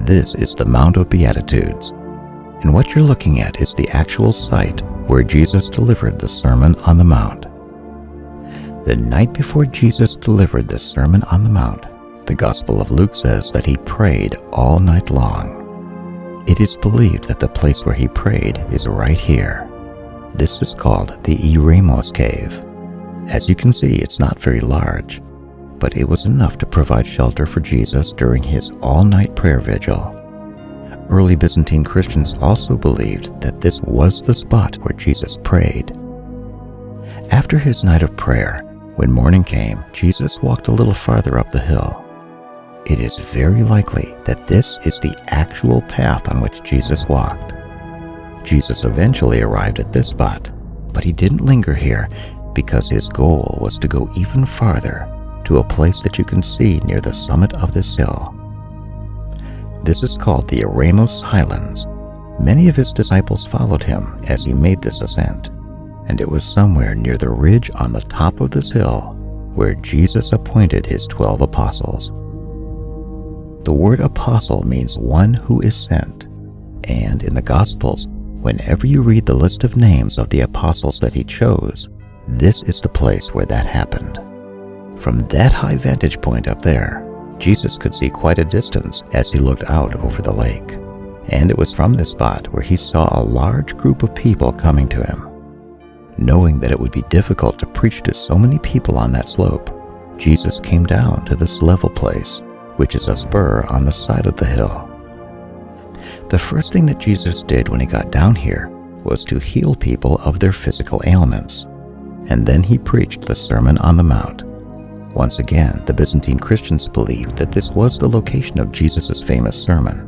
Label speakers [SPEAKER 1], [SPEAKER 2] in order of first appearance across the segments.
[SPEAKER 1] This is the Mount of Beatitudes, and what you're looking at is the actual site where Jesus delivered the Sermon on the Mount. The night before Jesus delivered the Sermon on the Mount, the Gospel of Luke says that he prayed all night long. It is believed that the place where he prayed is right here. This is called the Eremos Cave. As you can see, it's not very large, but it was enough to provide shelter for Jesus during his all-night prayer vigil. Early Byzantine Christians also believed that this was the spot where Jesus prayed. After his night of prayer, when morning came, Jesus walked a little farther up the hill. It is very likely that this is the actual path on which Jesus walked. Jesus eventually arrived at this spot, but he didn't linger here because his goal was to go even farther, to a place that you can see near the summit of this hill. This is called the Eremos Highlands. Many of his disciples followed him as he made this ascent, and it was somewhere near the ridge on the top of this hill where Jesus appointed his 12 apostles. The word apostle means one who is sent, and in the Gospels, whenever you read the list of names of the apostles that he chose, this is the place where that happened. From that high vantage point up there, Jesus could see quite a distance as he looked out over the lake, and it was from this spot where he saw a large group of people coming to him. Knowing that it would be difficult to preach to so many people on that slope, Jesus came down to this level place, which is a spur on the side of the hill. The first thing that Jesus did when he got down here was to heal people of their physical ailments, and then he preached the Sermon on the Mount. Once again, the Byzantine Christians believed that this was the location of Jesus' famous sermon,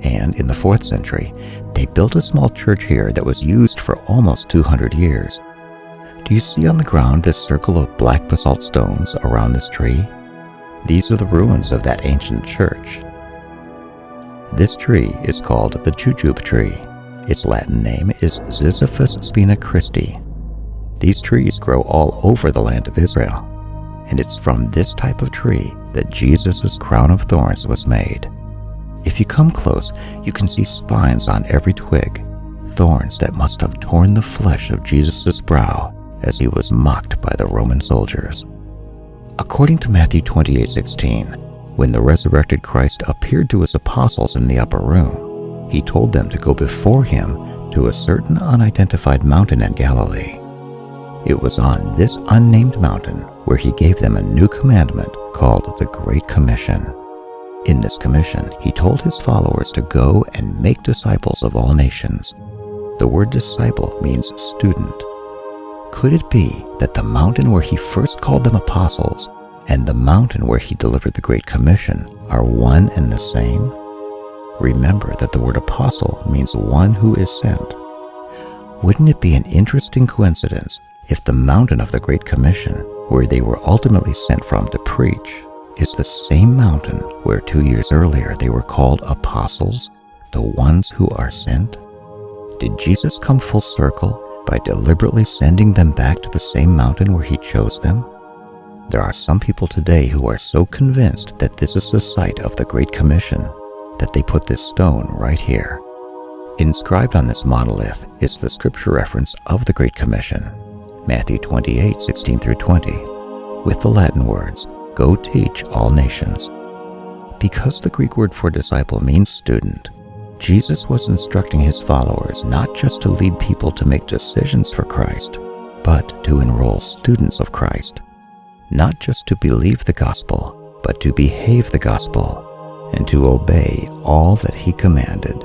[SPEAKER 1] and in the 4th century, they built a small church here that was used for almost 200 years. Do you see on the ground this circle of black basalt stones around this tree? These are the ruins of that ancient church. This tree is called the jujube tree. Its Latin name is Ziziphus spina Christi. These trees grow all over the land of Israel, and it's from this type of tree that Jesus' crown of thorns was made. If you come close, you can see spines on every twig, thorns that must have torn the flesh of Jesus' brow as he was mocked by the Roman soldiers. According to Matthew 28:16, when the resurrected Christ appeared to his apostles in the upper room, he told them to go before him to a certain unidentified mountain in Galilee. It was on this unnamed mountain where he gave them a new commandment called the Great Commission. In this commission, he told his followers to go and make disciples of all nations. The word disciple means student. Could it be that the mountain where he first called them apostles and the mountain where he delivered the Great Commission are one and the same? Remember that the word apostle means one who is sent. Wouldn't it be an interesting coincidence if the mountain of the Great Commission, where they were ultimately sent from to preach, is the same mountain where 2 years earlier they were called apostles, the ones who are sent? Did Jesus come full circle by deliberately sending them back to the same mountain where he chose them? There are some people today who are so convinced that this is the site of the Great Commission that they put this stone right here. Inscribed on this monolith is the scripture reference of the Great Commission, Matthew 28:16 through 20, with the Latin words, "Go teach all nations." Because the Greek word for disciple means student, Jesus was instructing his followers not just to lead people to make decisions for Christ, but to enroll students of Christ. Not just to believe the gospel, but to behave the gospel and to obey all that he commanded.